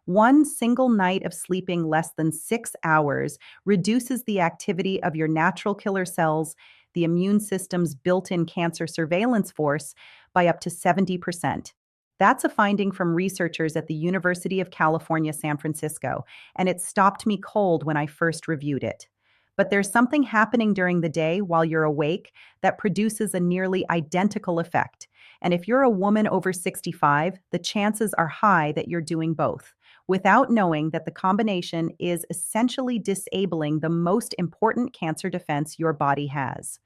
One single night of sleeping less than 6 hours reduces the activity of your natural killer cells, the immune system's built-in cancer surveillance force, by up to 70%. That's a finding from researchers at the University of California, San Francisco, and it stopped me cold when I first reviewed it. But there's something happening during the day while you're awake that produces a nearly identical effect. And if you're a woman over 65, the chances are high that you're doing both, without knowing that the combination is essentially disabling the most important cancer defense your body has.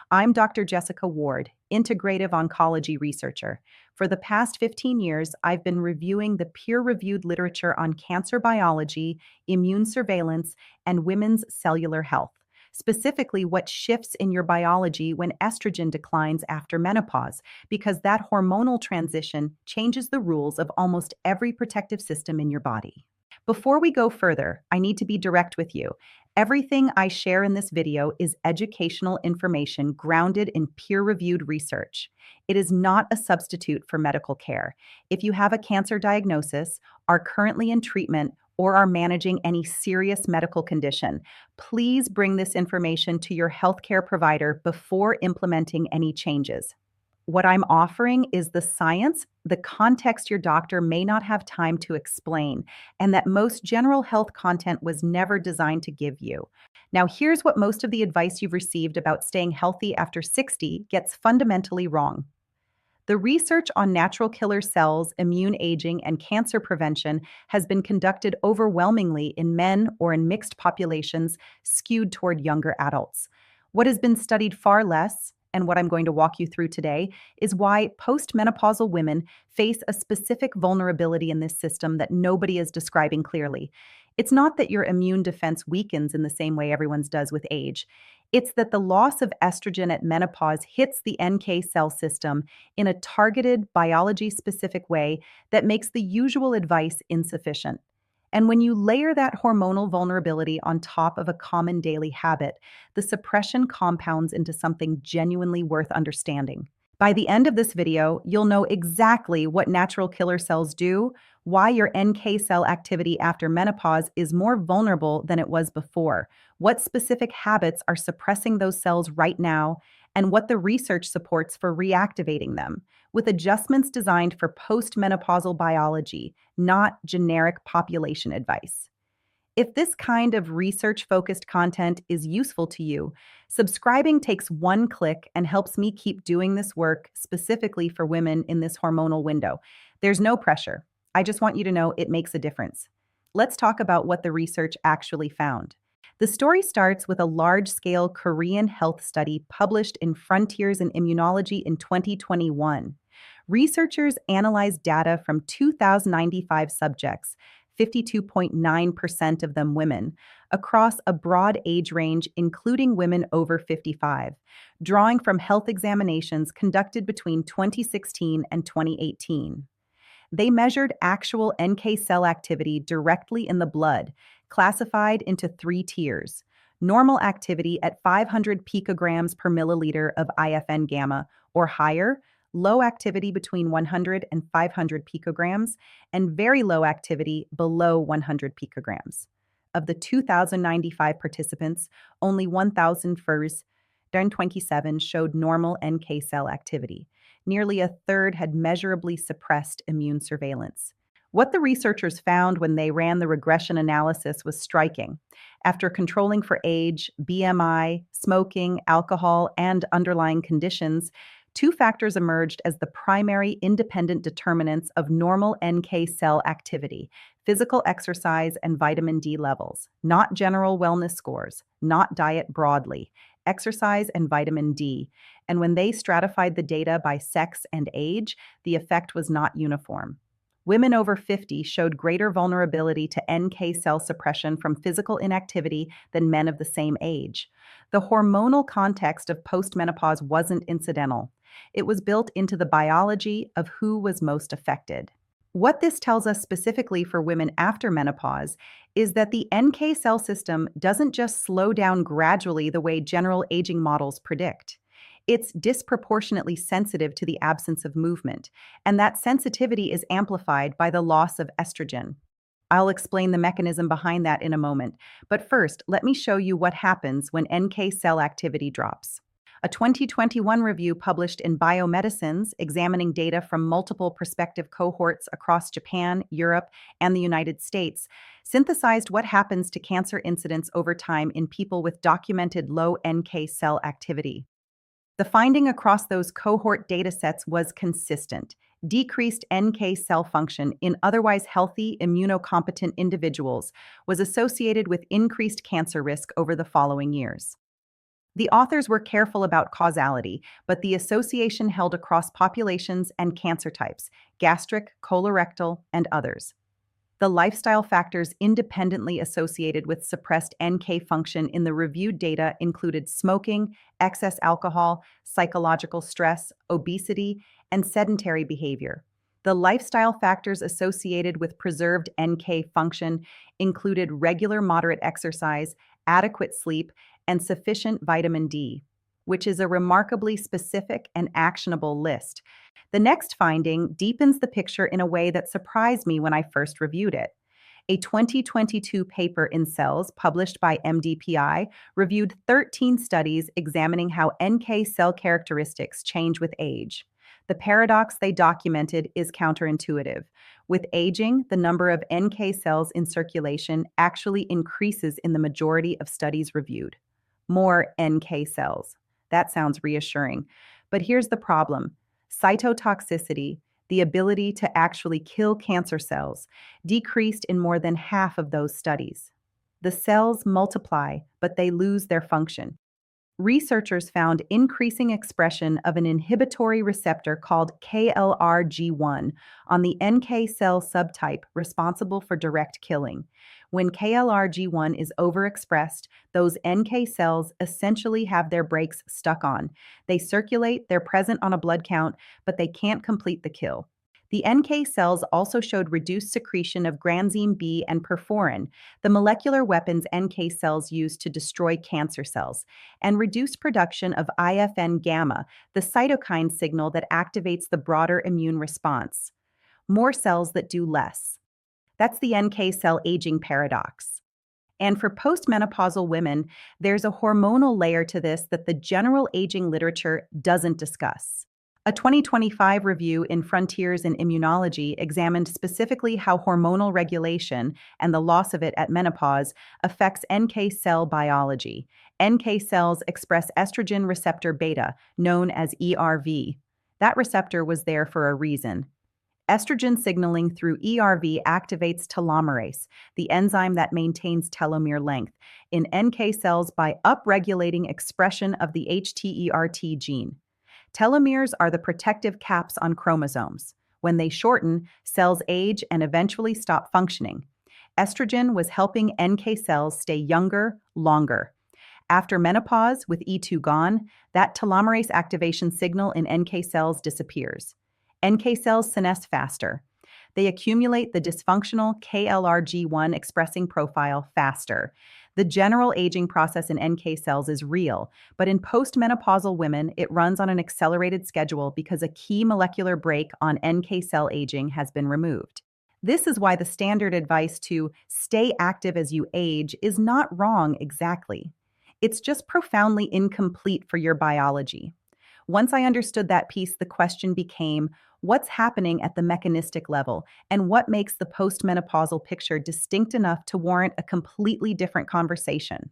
I'm Dr. Jessica Ward, Integrative Oncology researcher. For the past 15 years, I've been reviewing the peer-reviewed literature on cancer biology, immune surveillance, and women's cellular health, specifically what shifts in your biology when estrogen declines after menopause, because that hormonal transition changes the rules of almost every protective system in your body. Before we go further, I need to be direct with you. Everything I share in this video is educational information grounded in peer-reviewed research. It is not a substitute for medical care. If you have a cancer diagnosis, are currently in treatment, or are managing any serious medical condition, please bring this information to your healthcare provider before implementing any changes. What I'm offering is the science, the context your doctor may not have time to explain, and that most general health content was never designed to give you. Now, here's what most of the advice you've received about staying healthy after 60 gets fundamentally wrong. The research on natural killer cells, immune aging, and cancer prevention has been conducted overwhelmingly in men or in mixed populations skewed toward younger adults. What has been studied far less, and what I'm going to walk you through today, is why postmenopausal women face a specific vulnerability in this system that nobody is describing clearly. It's not that your immune defense weakens in the same way everyone's does with age. It's that the loss of estrogen at menopause hits the NK cell system in a targeted, biology-specific way that makes the usual advice insufficient. And when you layer that hormonal vulnerability on top of a common daily habit, the suppression compounds into something genuinely worth understanding. By the end of this video, you'll know exactly what natural killer cells do, why your NK cell activity after menopause is more vulnerable than it was before, what specific habits are suppressing those cells right now, and what the research supports for reactivating them, with adjustments designed for post-menopausal biology, not generic population advice. If this kind of research-focused content is useful to you, subscribing takes one click and helps me keep doing this work specifically for women in this hormonal window. There's no pressure. I just want you to know it makes a difference. Let's talk about what the research actually found. The story starts with a large-scale Korean health study published in Frontiers in Immunology in 2021. Researchers analyzed data from 2,095 subjects, 52.9% of them women, across a broad age range including women over 55, drawing from health examinations conducted between 2016 and 2018. They measured actual NK cell activity directly in the blood, classified into 3 tiers: normal activity at 500 picograms per milliliter of IFN gamma or higher, low activity between 100 and 500 picograms, and very low activity below 100 picograms. Of the 2,095 participants, only 1,027 showed normal NK cell activity. Nearly a third had measurably suppressed immune surveillance. What the researchers found when they ran the regression analysis was striking. After controlling for age, BMI, smoking, alcohol, and underlying conditions, 2 factors emerged as the primary independent determinants of normal NK cell activity: physical exercise and vitamin D levels, not general wellness scores, not diet broadly, exercise and vitamin D. And when they stratified the data by sex and age, the effect was not uniform. Women over 50 showed greater vulnerability to NK cell suppression from physical inactivity than men of the same age. The hormonal context of postmenopause wasn't incidental. It was built into the biology of who was most affected. What this tells us specifically for women after menopause is that the NK cell system doesn't just slow down gradually the way general aging models predict. It's disproportionately sensitive to the absence of movement, and that sensitivity is amplified by the loss of estrogen. I'll explain the mechanism behind that in a moment. But first, let me show you what happens when NK cell activity drops. A 2021 review published in Biomedicines, examining data from multiple prospective cohorts across Japan, Europe, and the United States, synthesized what happens to cancer incidence over time in people with documented low NK cell activity. The finding across those cohort datasets was consistent. Decreased NK cell function in otherwise healthy, immunocompetent individuals was associated with increased cancer risk over the following years. The authors were careful about causality, but the association held across populations and cancer types: gastric, colorectal, and others. The lifestyle factors independently associated with suppressed NK function in the reviewed data included smoking, excess alcohol, psychological stress, obesity, and sedentary behavior. The lifestyle factors associated with preserved NK function included regular moderate exercise, adequate sleep, and sufficient vitamin D, which is a remarkably specific and actionable list. The next finding deepens the picture in a way that surprised me when I first reviewed it. A 2022 paper in Cells published by MDPI reviewed 13 studies examining how NK cell characteristics change with age. The paradox they documented is counterintuitive. With aging, the number of NK cells in circulation actually increases in the majority of studies reviewed. More NK cells. That sounds reassuring. But here's the problem. Cytotoxicity, the ability to actually kill cancer cells, decreased in more than half of those studies. The cells multiply, but they lose their function. Researchers found increasing expression of an inhibitory receptor called KLRG1 on the NK cell subtype responsible for direct killing. When KLRG1 is overexpressed, those NK cells essentially have their brakes stuck on. They circulate, they're present on a blood count, but they can't complete the kill. The NK cells also showed reduced secretion of granzyme B and perforin, the molecular weapons NK cells use to destroy cancer cells, and reduced production of IFN gamma, the cytokine signal that activates the broader immune response. More cells that do less. That's the NK cell aging paradox. And for postmenopausal women, there's a hormonal layer to this that the general aging literature doesn't discuss. A 2025 review in Frontiers in Immunology examined specifically how hormonal regulation and the loss of it at menopause affects NK cell biology. NK cells express estrogen receptor beta, known as ERV. That receptor was there for a reason. Estrogen signaling through ERV activates telomerase, the enzyme that maintains telomere length, in NK cells by upregulating expression of the HTERT gene. Telomeres are the protective caps on chromosomes. When they shorten, cells age and eventually stop functioning. Estrogen was helping NK cells stay younger, longer. After menopause, with E2 gone, that telomerase activation signal in NK cells disappears. NK cells senesce faster. They accumulate the dysfunctional KLRG1 expressing profile faster. The general aging process in NK cells is real, but in postmenopausal women, it runs on an accelerated schedule because a key molecular brake on NK cell aging has been removed. This is why the standard advice to stay active as you age is not wrong exactly. It's just profoundly incomplete for your biology. Once I understood that piece, the question became, what's happening at the mechanistic level, and what makes the postmenopausal picture distinct enough to warrant a completely different conversation?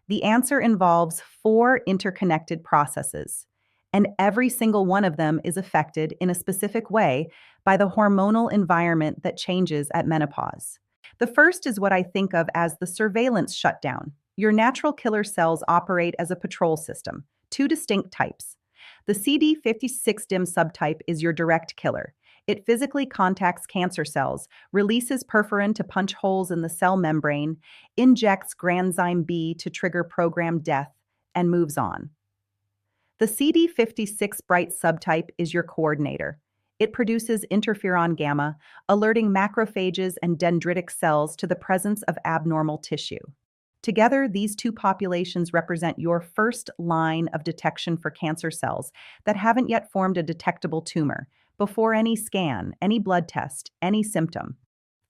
The answer involves 4 interconnected processes, and every single one of them is affected in a specific way by the hormonal environment that changes at menopause. The first is what I think of as the surveillance shutdown. Your natural killer cells operate as a patrol system, 2 distinct types. The CD56-DIM subtype is your direct killer. It physically contacts cancer cells, releases perforin to punch holes in the cell membrane, injects granzyme B to trigger programmed death, and moves on. The CD56 bright subtype is your coordinator. It produces interferon gamma, alerting macrophages and dendritic cells to the presence of abnormal tissue. Together, these 2 populations represent your first line of detection for cancer cells that haven't yet formed a detectable tumor, before any scan, any blood test, any symptom.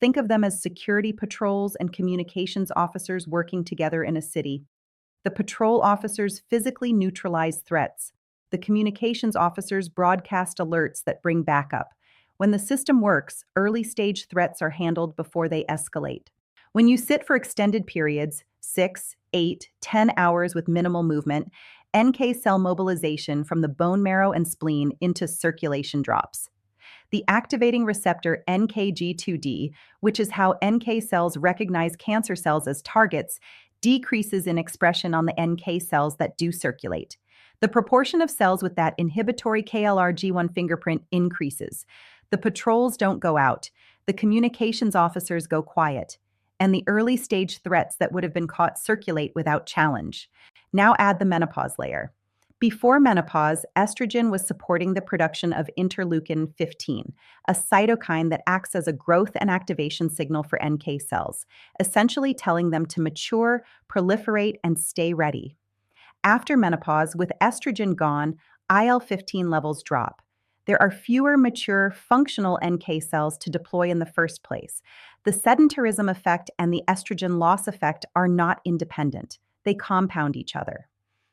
Think of them as security patrols and communications officers working together in a city. The patrol officers physically neutralize threats. The communications officers broadcast alerts that bring backup. When the system works, early stage threats are handled before they escalate. When you sit for extended periods, 6, 8, 10 hours with minimal movement, NK cell mobilization from the bone marrow and spleen into circulation drops. The activating receptor NKG2D, which is how NK cells recognize cancer cells as targets, decreases in expression on the NK cells that do circulate. The proportion of cells with that inhibitory KLRG1 fingerprint increases. The patrols don't go out. The communications officers go quiet. And the early stage threats that would have been caught circulate without challenge. Now add the menopause layer. Before menopause, estrogen was supporting the production of interleukin 15, a cytokine that acts as a growth and activation signal for NK cells, essentially telling them to mature, proliferate, and stay ready. After menopause, with estrogen gone, IL-15 levels drop. There are fewer mature, functional NK cells to deploy in the first place. The sedentarism effect and the estrogen loss effect are not independent. They compound each other.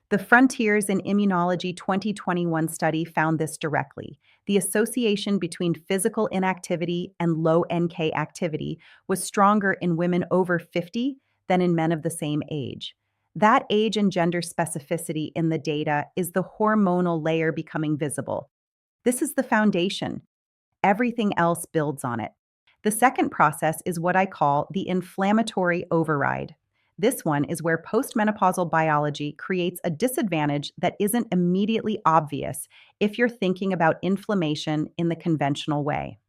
The Frontiers in Immunology 2021 study found this directly. The association between physical inactivity and low NK activity was stronger in women over 50 than in men of the same age. That age and gender specificity in the data is the hormonal layer becoming visible. This is the foundation. Everything else builds on it. The second process is what I call the inflammatory override. This one is where postmenopausal biology creates a disadvantage that isn't immediately obvious if you're thinking about inflammation in the conventional way.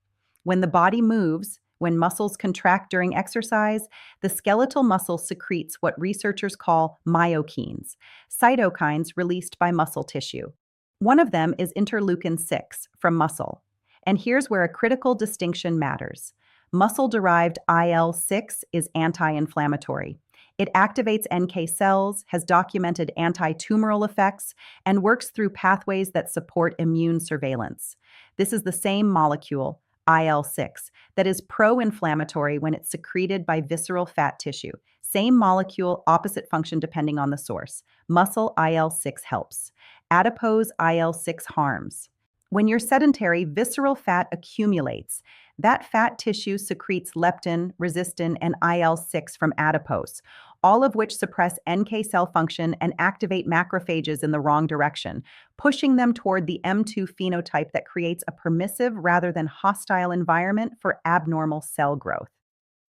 When the body moves, when muscles contract during exercise, the skeletal muscle secretes what researchers call myokines, cytokines released by muscle tissue. One of them is interleukin 6 from muscle. And here's where a critical distinction matters. Muscle-derived IL-6 is anti-inflammatory. It activates NK cells, has documented anti-tumoral effects, and works through pathways that support immune surveillance. This is the same molecule, IL-6, that is pro-inflammatory when it's secreted by visceral fat tissue. Same molecule, opposite function depending on the source. Muscle IL-6 helps. Adipose IL-6 harms. When you're sedentary, visceral fat accumulates. That fat tissue secretes leptin, resistin, and IL-6 from adipose, all of which suppress NK cell function and activate macrophages in the wrong direction, pushing them toward the M2 phenotype that creates a permissive rather than hostile environment for abnormal cell growth.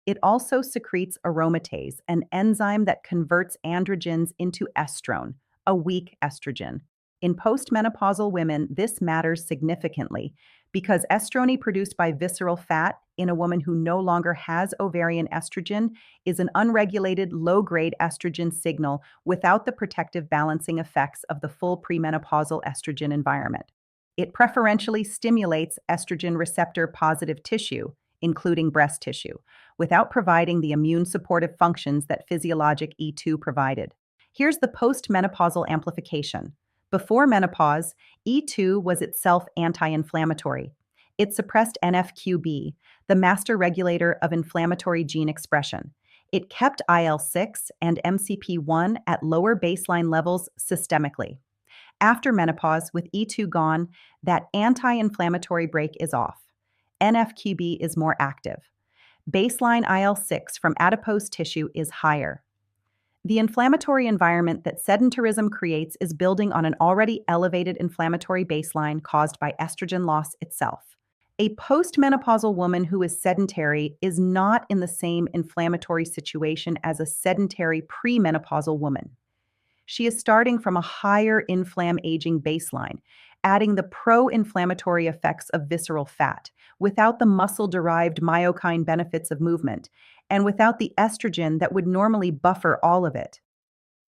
It also secretes aromatase, an enzyme that converts androgens into estrone, a weak estrogen. In postmenopausal women, this matters significantly because estrone produced by visceral fat in a woman who no longer has ovarian estrogen is an unregulated, low-grade estrogen signal without the protective balancing effects of the full premenopausal estrogen environment. It preferentially stimulates estrogen receptor-positive tissue, including breast tissue, without providing the immune supportive functions that physiologic E2 provided. Here's the postmenopausal amplification. Before menopause, E2 was itself anti-inflammatory. It suppressed NF-κB, the master regulator of inflammatory gene expression. It kept IL-6 and MCP-1 at lower baseline levels systemically. After menopause, with E2 gone, that anti-inflammatory brake is off. NF-κB is more active. Baseline IL-6 from adipose tissue is higher. The inflammatory environment that sedentarism creates is building on an already elevated inflammatory baseline caused by estrogen loss itself. A postmenopausal woman who is sedentary is not in the same inflammatory situation as a sedentary premenopausal woman. She is starting from a higher aging baseline, adding the pro-inflammatory effects of visceral fat, without the muscle-derived myokine benefits of movement, and without the estrogen that would normally buffer all of it.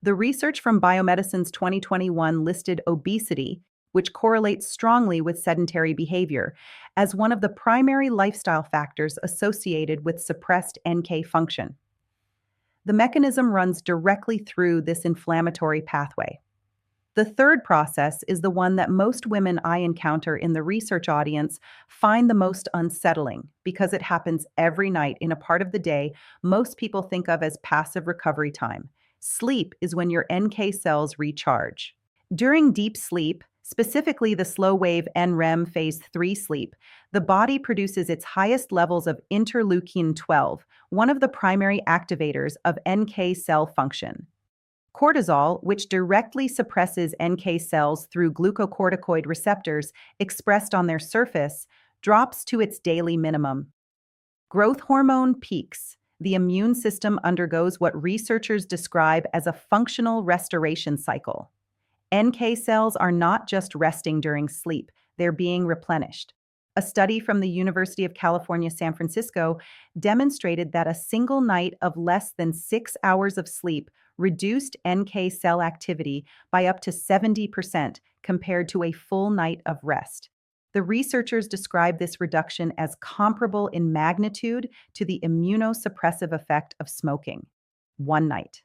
The research from Biomedicine's 2021 listed obesity, which correlates strongly with sedentary behavior, as one of the primary lifestyle factors associated with suppressed NK function. The mechanism runs directly through this inflammatory pathway. The third process is the one that most women I encounter in the research audience find the most unsettling because it happens every night in a part of the day most people think of as passive recovery time. Sleep is when your NK cells recharge. During deep sleep, specifically the slow wave NREM phase 3 sleep, the body produces its highest levels of interleukin 12, one of the primary activators of NK cell function. Cortisol, which directly suppresses NK cells through glucocorticoid receptors expressed on their surface, drops to its daily minimum. Growth hormone peaks. The immune system undergoes what researchers describe as a functional restoration cycle. NK cells are not just resting during sleep, they're being replenished. A study from the University of California, San Francisco demonstrated that a single night of less than 6 hours of sleep reduced NK cell activity by up to 70% compared to a full night of rest. The researchers describe this reduction as comparable in magnitude to the immunosuppressive effect of smoking. One night.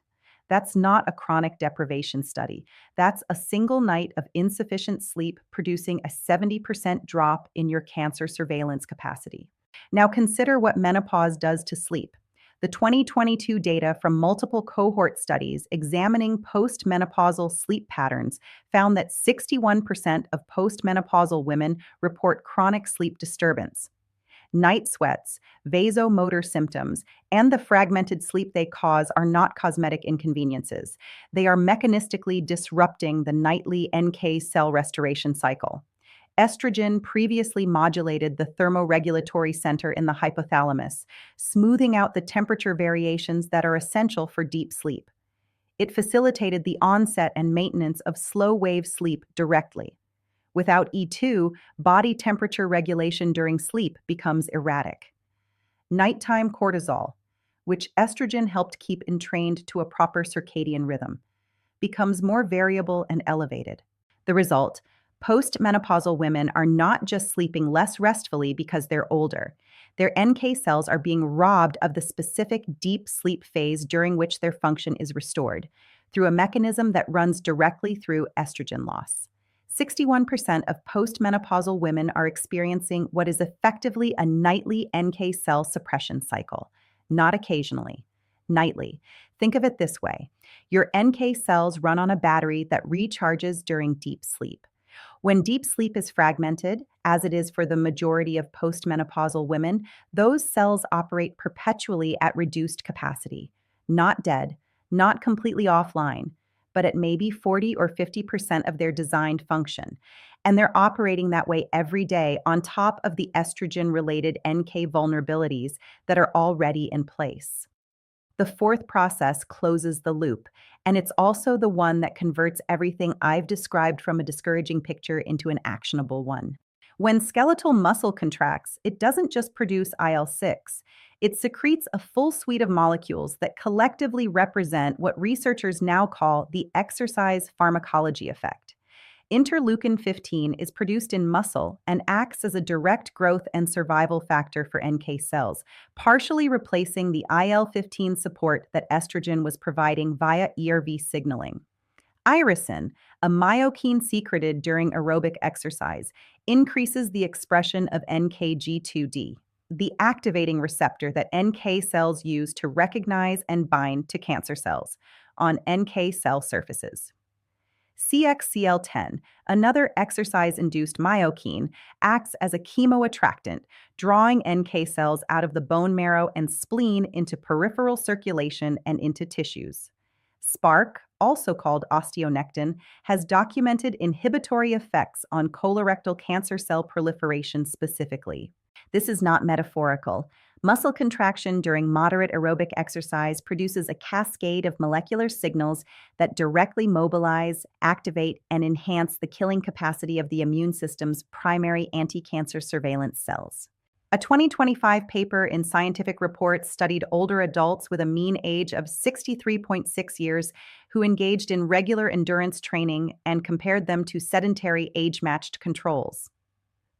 That's not a chronic deprivation study. That's a single night of insufficient sleep producing a 70% drop in your cancer surveillance capacity. Now consider what menopause does to sleep. The 2022 data from multiple cohort studies examining post-menopausal sleep patterns found that 61% of post-menopausal women report chronic sleep disturbance. Night sweats, vasomotor symptoms, and the fragmented sleep they cause are not cosmetic inconveniences. They are mechanistically disrupting the nightly NK cell restoration cycle. Estrogen previously modulated the thermoregulatory center in the hypothalamus, smoothing out the temperature variations that are essential for deep sleep. It facilitated the onset and maintenance of slow-wave sleep directly. Without E2, body temperature regulation during sleep becomes erratic. Nighttime cortisol, which estrogen helped keep entrained to a proper circadian rhythm, becomes more variable and elevated. The result: post-menopausal women are not just sleeping less restfully because they're older. Their NK cells are being robbed of the specific deep sleep phase during which their function is restored, through a mechanism that runs directly through estrogen loss. 61% of postmenopausal women are experiencing what is effectively a nightly NK cell suppression cycle, not occasionally, nightly. Think of it this way: your NK cells run on a battery that recharges during deep sleep. When deep sleep is fragmented, as it is for the majority of postmenopausal women, those cells operate perpetually at reduced capacity, not dead, not completely offline, but at maybe 40 or 50% of their designed function. And they're operating that way every day on top of the estrogen-related NK vulnerabilities that are already in place. The fourth process closes the loop, and it's also the one that converts everything I've described from a discouraging picture into an actionable one. When skeletal muscle contracts, it doesn't just produce IL-6. It secretes a full suite of molecules that collectively represent what researchers now call the exercise pharmacology effect. Interleukin 15 is produced in muscle and acts as a direct growth and survival factor for NK cells, partially replacing the IL-15 support that estrogen was providing via ERV signaling. Irisin, a myokine secreted during aerobic exercise, increases the expression of NKG2D, the activating receptor that NK cells use to recognize and bind to cancer cells on NK cell surfaces. CXCL10, another exercise-induced myokine, acts as a chemoattractant, drawing NK cells out of the bone marrow and spleen into peripheral circulation and into tissues. SPARC, also called osteonectin, has documented inhibitory effects on colorectal cancer cell proliferation specifically. This is not metaphorical. Muscle contraction during moderate aerobic exercise produces a cascade of molecular signals that directly mobilize, activate, and enhance the killing capacity of the immune system's primary anti-cancer surveillance cells. A 2025 paper in Scientific Reports studied older adults with a mean age of 63.6 years who engaged in regular endurance training and compared them to sedentary age-matched controls.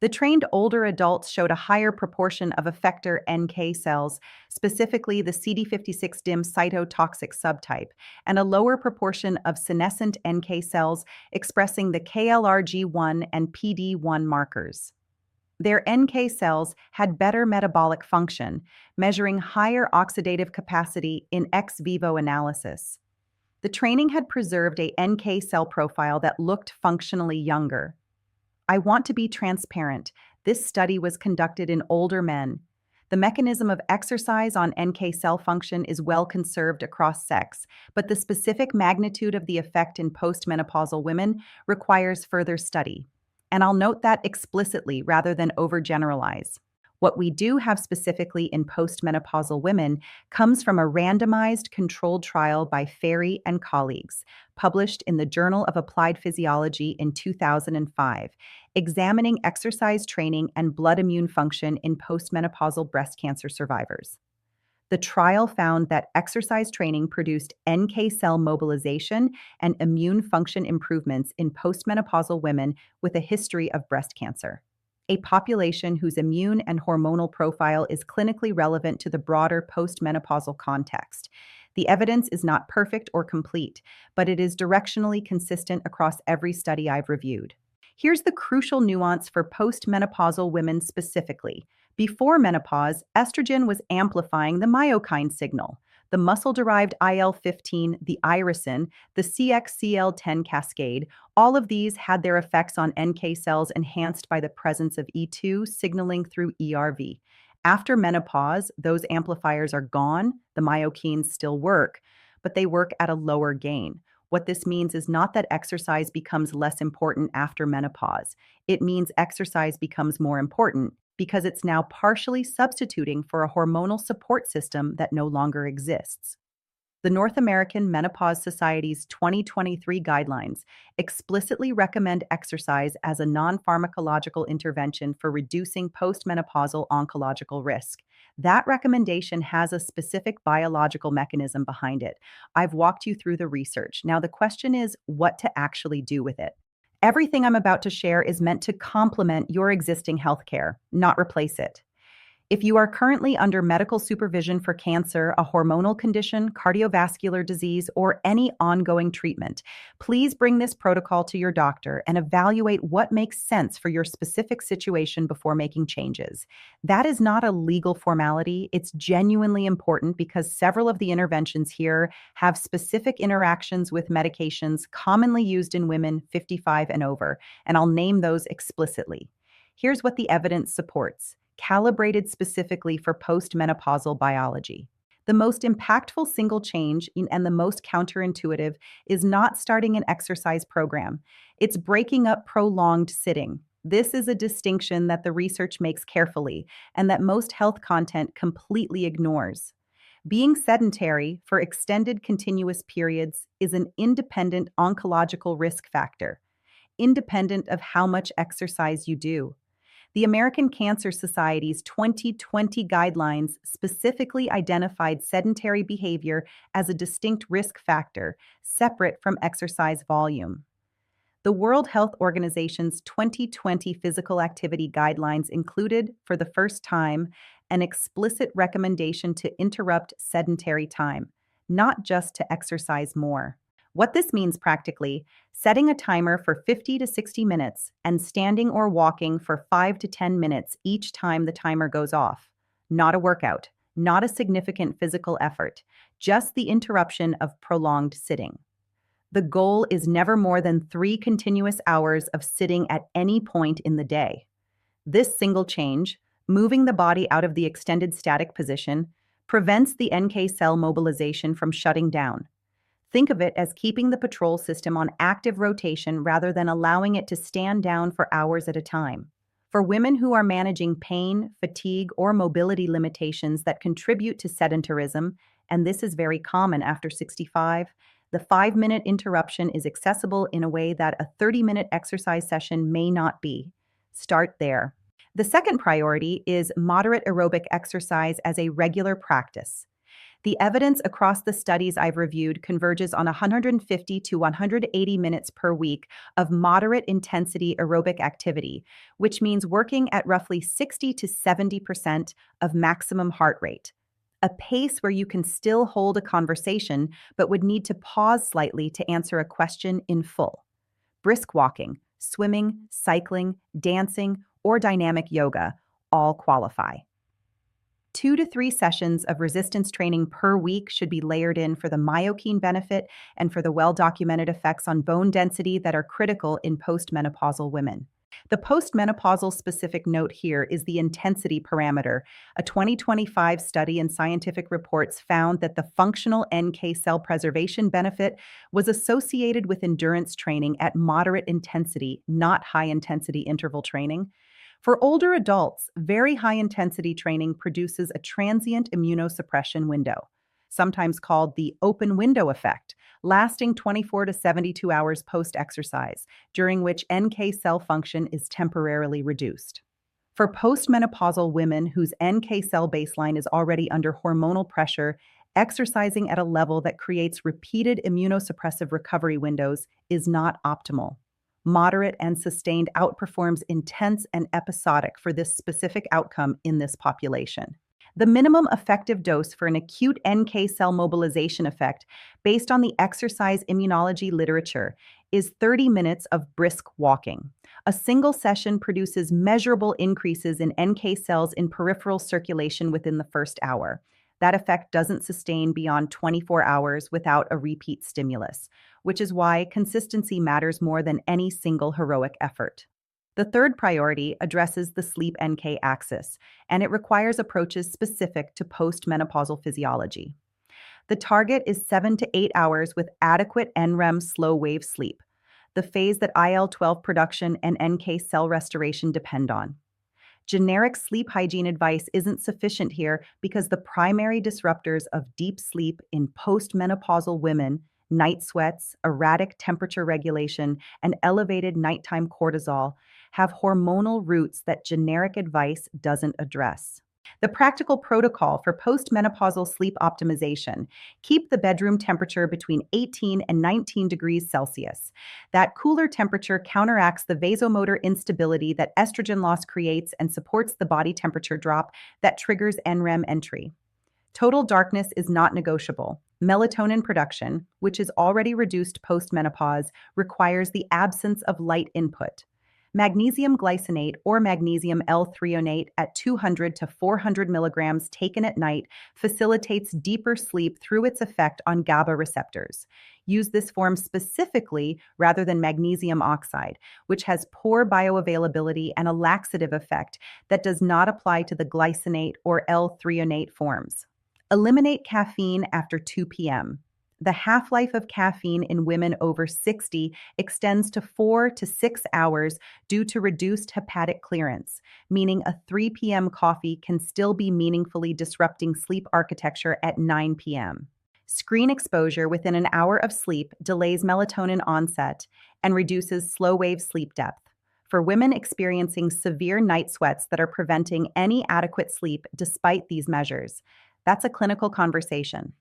The trained older adults showed a higher proportion of effector NK cells, specifically the CD56-DIM cytotoxic subtype, and a lower proportion of senescent NK cells expressing the KLRG1 and PD1 markers. Their NK cells had better metabolic function, measuring higher oxidative capacity in ex vivo analysis. The training had preserved a NK cell profile that looked functionally younger. I want to be transparent. This study was conducted in older men. The mechanism of exercise on NK cell function is well conserved across sex, but the specific magnitude of the effect in postmenopausal women requires further study. And I'll note that explicitly rather than overgeneralize. What we do have specifically in postmenopausal women comes from a randomized controlled trial by Ferry and colleagues, published in the Journal of Applied Physiology in 2005, examining exercise training and blood immune function in postmenopausal breast cancer survivors. The trial found that exercise training produced NK cell mobilization and immune function improvements in postmenopausal women with a history of breast cancer, a population whose immune and hormonal profile is clinically relevant to the broader postmenopausal context. The evidence is not perfect or complete, but it is directionally consistent across every study I've reviewed. Here's the crucial nuance for postmenopausal women specifically. Before menopause, estrogen was amplifying the myokine signal, the muscle-derived IL-15, the irisin, the CXCL10 cascade. All of these had their effects on NK cells enhanced by the presence of E2 signaling through ERV. After menopause, those amplifiers are gone, the myokines still work, but they work at a lower gain. What this means is not that exercise becomes less important after menopause. It means exercise becomes more important because it's now partially substituting for a hormonal support system that no longer exists. The North American Menopause Society's 2023 guidelines explicitly recommend exercise as a non-pharmacological intervention for reducing postmenopausal oncological risk. That recommendation has a specific biological mechanism behind it. I've walked you through the research. Now the question is what to actually do with it. Everything I'm about to share is meant to complement your existing healthcare, not replace it. If you are currently under medical supervision for cancer, a hormonal condition, cardiovascular disease, or any ongoing treatment, please bring this protocol to your doctor and evaluate what makes sense for your specific situation before making changes. That is not a legal formality. It's genuinely important because several of the interventions here have specific interactions with medications commonly used in women 55 and over, and I'll name those explicitly. Here's what the evidence supports, calibrated specifically for postmenopausal biology. The most impactful single change and the most counterintuitive is not starting an exercise program. It's breaking up prolonged sitting. This is a distinction that the research makes carefully and that most health content completely ignores. Being sedentary for extended continuous periods is an independent oncological risk factor, independent of how much exercise you do. The American Cancer Society's 2020 guidelines specifically identified sedentary behavior as a distinct risk factor, separate from exercise volume. The World Health Organization's 2020 physical activity guidelines included, for the first time, an explicit recommendation to interrupt sedentary time, not just to exercise more. What this means practically, setting a timer for 50 to 60 minutes and standing or walking for 5 to 10 minutes each time the timer goes off. Not a workout, not a significant physical effort, just the interruption of prolonged sitting. The goal is never more than 3 continuous hours of sitting at any point in the day. This single change, moving the body out of the extended static position, prevents the NK cell mobilization from shutting down. Think of it as keeping the patrol system on active rotation rather than allowing it to stand down for hours at a time. For women who are managing pain, fatigue, or mobility limitations that contribute to sedentarism, and this is very common after 65, the 5-minute interruption is accessible in a way that a 30-minute exercise session may not be. Start there. The second priority is moderate aerobic exercise as a regular practice. The evidence across the studies I've reviewed converges on 150 to 180 minutes per week of moderate intensity aerobic activity, which means working at roughly 60 to 70% of maximum heart rate. A pace where you can still hold a conversation but would need to pause slightly to answer a question in full. Brisk walking, swimming, cycling, dancing, or dynamic yoga all qualify. 2 to 3 sessions of resistance training per week should be layered in for the myokine benefit and for the well-documented effects on bone density that are critical in postmenopausal women. The postmenopausal specific note here is the intensity parameter. A 2025 study in Scientific Reports found that the functional NK cell preservation benefit was associated with endurance training at moderate intensity, not high-intensity interval training. For older adults, very high-intensity training produces a transient immunosuppression window, sometimes called the open window effect, lasting 24 to 72 hours post-exercise, during which NK cell function is temporarily reduced. For postmenopausal women whose NK cell baseline is already under hormonal pressure, exercising at a level that creates repeated immunosuppressive recovery windows is not optimal. Moderate and sustained outperforms intense and episodic for this specific outcome in this population. The minimum effective dose for an acute NK cell mobilization effect, based on the exercise immunology literature, is 30 minutes of brisk walking. A single session produces measurable increases in NK cells in peripheral circulation within the first hour. That effect doesn't sustain beyond 24 hours without a repeat stimulus, which is why consistency matters more than any single heroic effort. The third priority addresses the sleep NK axis, and it requires approaches specific to postmenopausal physiology. The target is 7 to 8 hours with adequate NREM slow-wave sleep, the phase that IL-12 production and NK cell restoration depend on. Generic sleep hygiene advice isn't sufficient here because the primary disruptors of deep sleep in postmenopausal women, night sweats, erratic temperature regulation, and elevated nighttime cortisol, have hormonal roots that generic advice doesn't address. The practical protocol for postmenopausal sleep optimization: keep the bedroom temperature between 18 and 19 degrees Celsius. That cooler temperature counteracts the vasomotor instability that estrogen loss creates and supports the body temperature drop that triggers NREM entry. Total darkness is not negotiable. Melatonin production, which is already reduced post-menopause, requires the absence of light input. Magnesium glycinate or magnesium L-threonate at 200 to 400 milligrams taken at night facilitates deeper sleep through its effect on GABA receptors. Use this form specifically rather than magnesium oxide, which has poor bioavailability and a laxative effect that does not apply to the glycinate or L-threonate forms. Eliminate caffeine after 2 p.m. The half-life of caffeine in women over 60 extends to 4 to 6 hours due to reduced hepatic clearance, meaning a 3 p.m. coffee can still be meaningfully disrupting sleep architecture at 9 p.m. Screen exposure within an hour of sleep delays melatonin onset and reduces slow-wave sleep depth. For women experiencing severe night sweats that are preventing any adequate sleep despite these measures, that's a clinical conversation.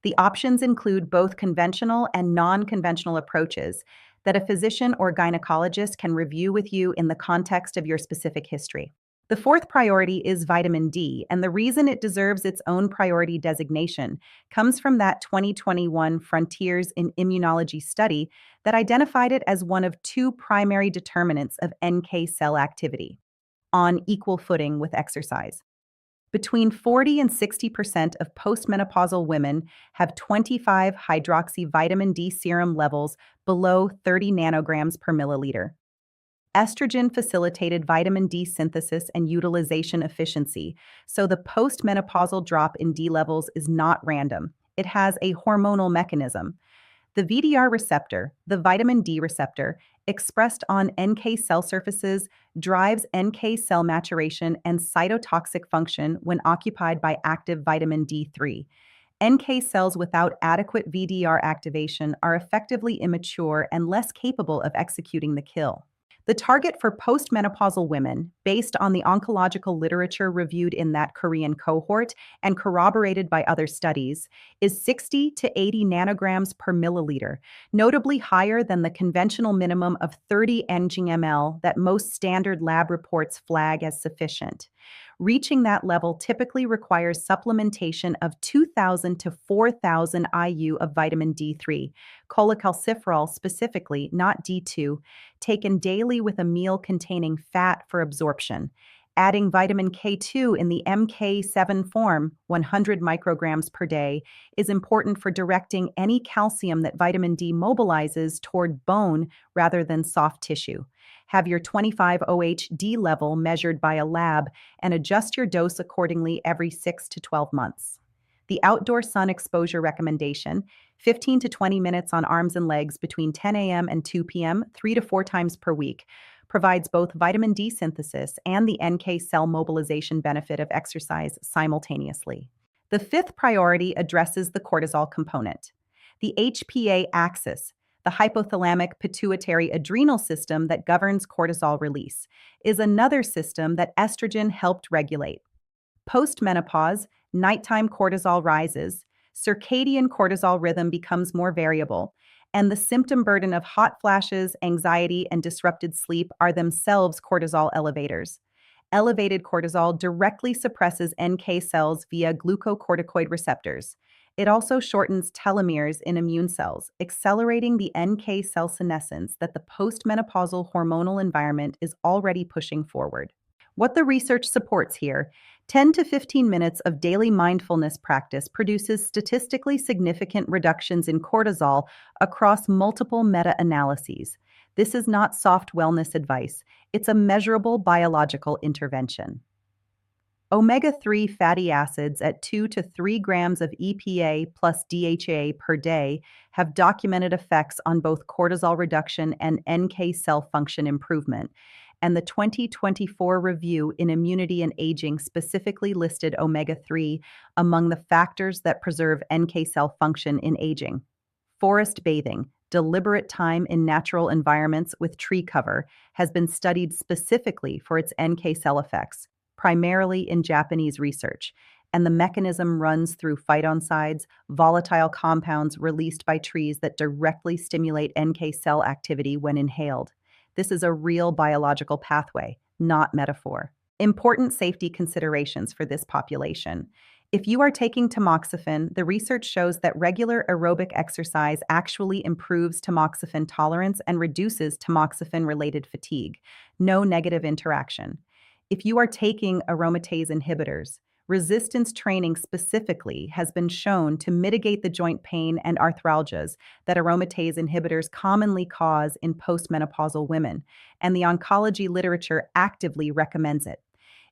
The options include both conventional and non-conventional approaches that a physician or gynecologist can review with you in the context of your specific history. The fourth priority is vitamin D, and the reason it deserves its own priority designation comes from that 2021 Frontiers in Immunology study that identified it as one of 2 primary determinants of NK cell activity, on equal footing with exercise. Between 40 and 60% of postmenopausal women have 25-hydroxy vitamin D serum levels below 30 nanograms per milliliter. Estrogen facilitated vitamin D synthesis and utilization efficiency, so the postmenopausal drop in D levels is not random. It has a hormonal mechanism. The VDR receptor, the vitamin D receptor, expressed on NK cell surfaces, drives NK cell maturation and cytotoxic function when occupied by active vitamin D3. NK cells without adequate VDR activation are effectively immature and less capable of executing the kill. The target for postmenopausal women, based on the oncological literature reviewed in that Korean cohort and corroborated by other studies, is 60 to 80 nanograms per milliliter, notably higher than the conventional minimum of 30 ng/ml that most standard lab reports flag as sufficient. Reaching that level typically requires supplementation of 2,000 to 4,000 IU of vitamin D3, cholecalciferol specifically, not D2, taken daily with a meal containing fat for absorption. Adding vitamin K2 in the MK7 form, 100 micrograms per day, is important for directing any calcium that vitamin D mobilizes toward bone rather than soft tissue. Have your 25-OH-D level measured by a lab and adjust your dose accordingly every 6 to 12 months. The outdoor sun exposure recommendation: 15 to 20 minutes on arms and legs between 10 a.m. and 2 p.m., 3 to 4 times per week, provides both vitamin D synthesis and the NK cell mobilization benefit of exercise simultaneously. The fifth priority addresses the cortisol component. The HPA axis, the hypothalamic pituitary adrenal system that governs cortisol release, is another system that estrogen helped regulate. Post-menopause, nighttime cortisol rises, circadian cortisol rhythm becomes more variable, and the symptom burden of hot flashes, anxiety, and disrupted sleep are themselves cortisol elevators. Elevated cortisol directly suppresses NK cells via glucocorticoid receptors. It also shortens telomeres in immune cells, accelerating the NK cell senescence that the postmenopausal hormonal environment is already pushing forward. What the research supports here: 10 to 15 minutes of daily mindfulness practice produces statistically significant reductions in cortisol across multiple meta-analyses. This is not soft wellness advice, it's a measurable biological intervention. Omega-3 fatty acids at 2 to 3 grams of EPA plus DHA per day have documented effects on both cortisol reduction and NK cell function improvement, and the 2024 review in Immunity and Aging specifically listed omega-3 among the factors that preserve NK cell function in aging. Forest bathing, deliberate time in natural environments with tree cover, has been studied specifically for its NK cell effects, primarily in Japanese research, and the mechanism runs through phytoncides, volatile compounds released by trees that directly stimulate NK cell activity when inhaled. This is a real biological pathway, not metaphor. Important safety considerations for this population. If you are taking tamoxifen, the research shows that regular aerobic exercise actually improves tamoxifen tolerance and reduces tamoxifen-related fatigue. No negative interaction. If you are taking aromatase inhibitors, resistance training specifically has been shown to mitigate the joint pain and arthralgias that aromatase inhibitors commonly cause in postmenopausal women, and the oncology literature actively recommends it.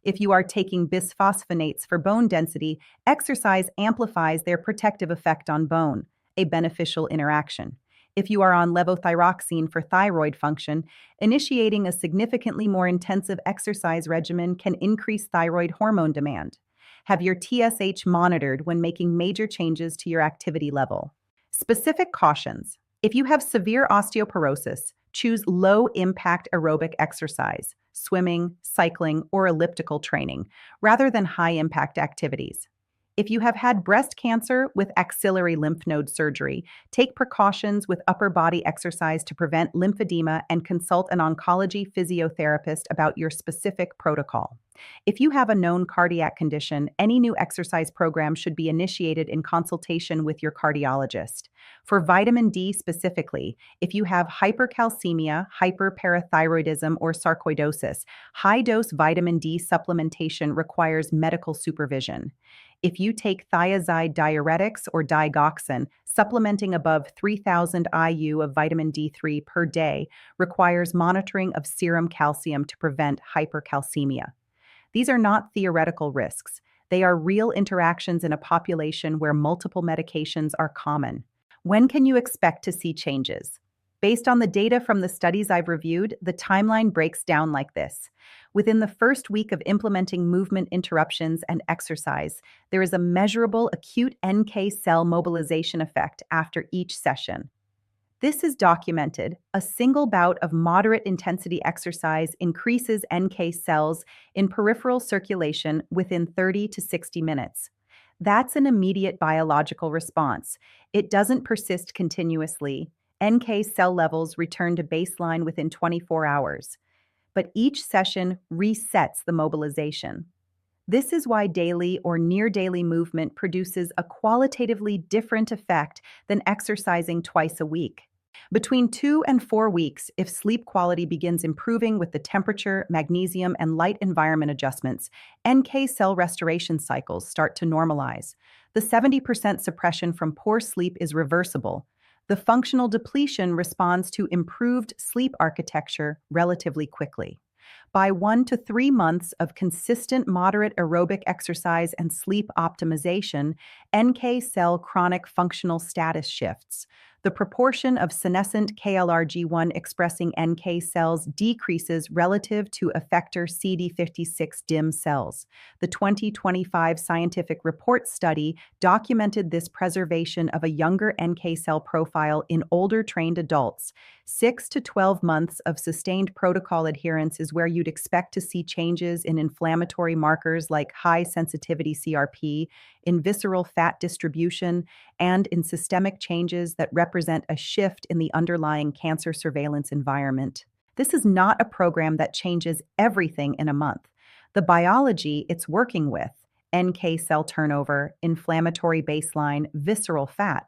If you are taking bisphosphonates for bone density, exercise amplifies their protective effect on bone, a beneficial interaction. If you are on levothyroxine for thyroid function, initiating a significantly more intensive exercise regimen can increase thyroid hormone demand. Have your TSH monitored when making major changes to your activity level. Specific cautions: if you have severe osteoporosis, choose low-impact aerobic exercise, swimming, cycling, or elliptical training, rather than high-impact activities. If you have had breast cancer with axillary lymph node surgery, take precautions with upper body exercise to prevent lymphedema and consult an oncology physiotherapist about your specific protocol. If you have a known cardiac condition, any new exercise program should be initiated in consultation with your cardiologist. For vitamin D specifically, if you have hypercalcemia, hyperparathyroidism, or sarcoidosis, high-dose vitamin D supplementation requires medical supervision. If you take thiazide diuretics or digoxin, supplementing above 3,000 IU of vitamin D3 per day requires monitoring of serum calcium to prevent hypercalcemia. These are not theoretical risks. They are real interactions in a population where multiple medications are common. When can you expect to see changes? Based on the data from the studies I've reviewed, the timeline breaks down like this. Within the first week of implementing movement interruptions and exercise, there is a measurable acute NK cell mobilization effect after each session. This is documented. A single bout of moderate intensity exercise increases NK cells in peripheral circulation within 30 to 60 minutes. That's an immediate biological response. It doesn't persist continuously. NK cell levels return to baseline within 24 hours. But each session resets the mobilization. This is why daily or near daily movement produces a qualitatively different effect than exercising twice a week. Between 2 and 4 weeks, if sleep quality begins improving with the temperature, magnesium, and light environment adjustments, NK cell restoration cycles start to normalize. The 70% suppression from poor sleep is reversible. The functional depletion responds to improved sleep architecture relatively quickly. By 1 to 3 months of consistent moderate aerobic exercise and sleep optimization, NK cell chronic functional status shifts. The proportion of senescent KLRG1 expressing NK cells decreases relative to effector CD56 DIM cells. The 2025 scientific report study documented this preservation of a younger NK cell profile in older trained adults. 6 to 12 months of sustained protocol adherence is where you'd expect to see changes in inflammatory markers like high sensitivity CRP, in visceral fat distribution, and in systemic changes that represent a shift in the underlying cancer surveillance environment. This is not a program that changes everything in a month. The biology it's working with, NK cell turnover, inflammatory baseline, visceral fat,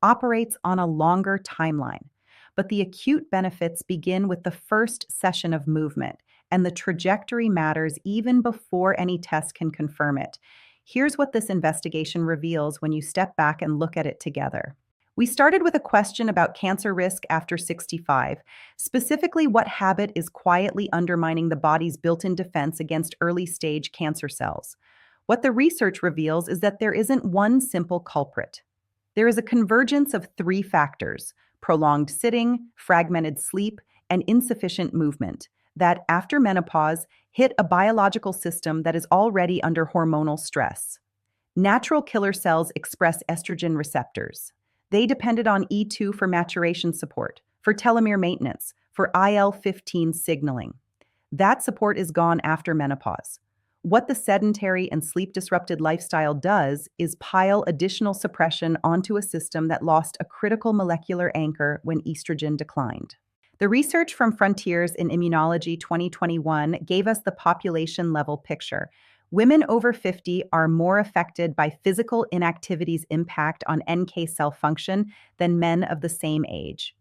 operates on a longer timeline. But the acute benefits begin with the first session of movement, and the trajectory matters even before any test can confirm it. Here's what this investigation reveals when you step back and look at it together. We started with a question about cancer risk after 65, specifically what habit is quietly undermining the body's built-in defense against early-stage cancer cells. What the research reveals is that there isn't one simple culprit. There is a convergence of 3 factors: prolonged sitting, fragmented sleep, and insufficient movement, that after menopause hit a biological system that is already under hormonal stress. Natural killer cells express estrogen receptors. They depended on E2 for maturation support, for telomere maintenance, for IL-15 signaling. That support is gone after menopause. What the sedentary and sleep-disrupted lifestyle does is pile additional suppression onto a system that lost a critical molecular anchor when estrogen declined. The research from Frontiers in Immunology 2021 gave us the population-level picture. Women over 50 are more affected by physical inactivity's impact on NK cell function than men of the same age.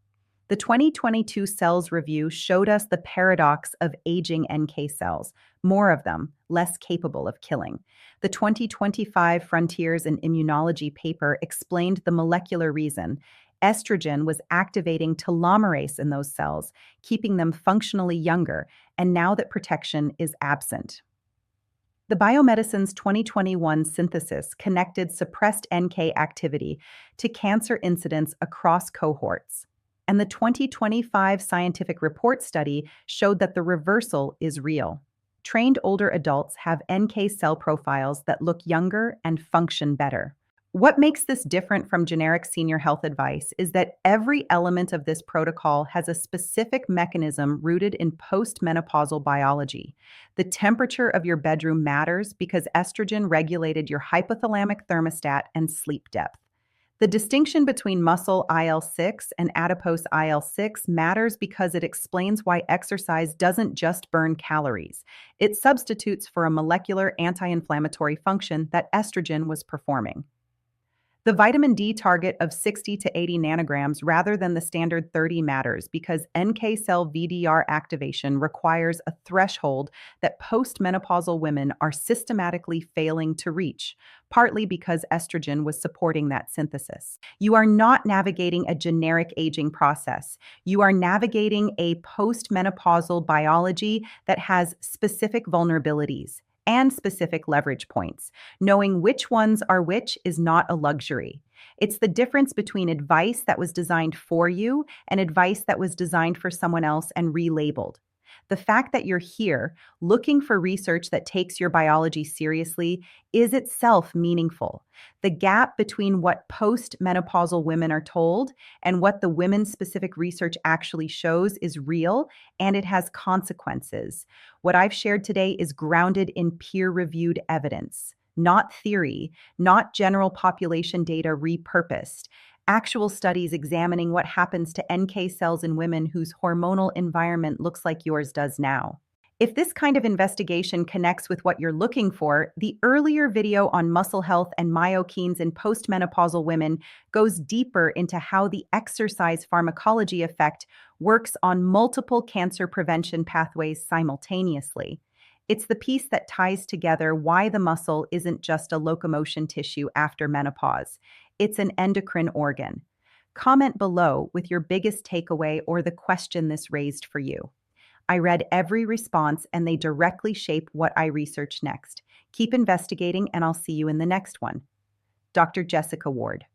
The 2022 Cells Review showed us the paradox of aging NK cells, more of them, less capable of killing. The 2025 Frontiers in Immunology paper explained the molecular reason. Estrogen was activating telomerase in those cells, keeping them functionally younger, and now that protection is absent. The Biomedicine's 2021 synthesis connected suppressed NK activity to cancer incidence across cohorts. And the 2025 scientific report study showed that the reversal is real. Trained older adults have NK cell profiles that look younger and function better. What makes this different from generic senior health advice is that every element of this protocol has a specific mechanism rooted in post-menopausal biology. The temperature of your bedroom matters because estrogen regulated your hypothalamic thermostat and sleep depth. The distinction between muscle IL-6 and adipose IL-6 matters because it explains why exercise doesn't just burn calories. It substitutes for a molecular anti-inflammatory function that estrogen was performing. The vitamin D target of 60 to 80 nanograms rather than the standard 30 matters because NK cell VDR activation requires a threshold that post-menopausal women are systematically failing to reach, partly because estrogen was supporting that synthesis. You are not navigating a generic aging process. You are navigating a post-menopausal biology that has specific vulnerabilities and specific leverage points. Knowing which ones are which is not a luxury. It's the difference between advice that was designed for you and advice that was designed for someone else and relabeled. The fact that you're here, looking for research that takes your biology seriously, is itself meaningful. The gap between what post-menopausal women are told and what the women-specific research actually shows is real, and it has consequences. What I've shared today is grounded in peer-reviewed evidence, not theory, not general population data repurposed. Actual studies examining what happens to NK cells in women whose hormonal environment looks like yours does now. If this kind of investigation connects with what you're looking for, the earlier video on muscle health and myokines in postmenopausal women goes deeper into how the exercise pharmacology effect works on multiple cancer prevention pathways simultaneously. It's the piece that ties together why the muscle isn't just a locomotion tissue after menopause. It's an endocrine organ. Comment below with your biggest takeaway or the question this raised for you. I read every response and they directly shape what I research next. Keep investigating and I'll see you in the next one. Dr. Jessica Ward.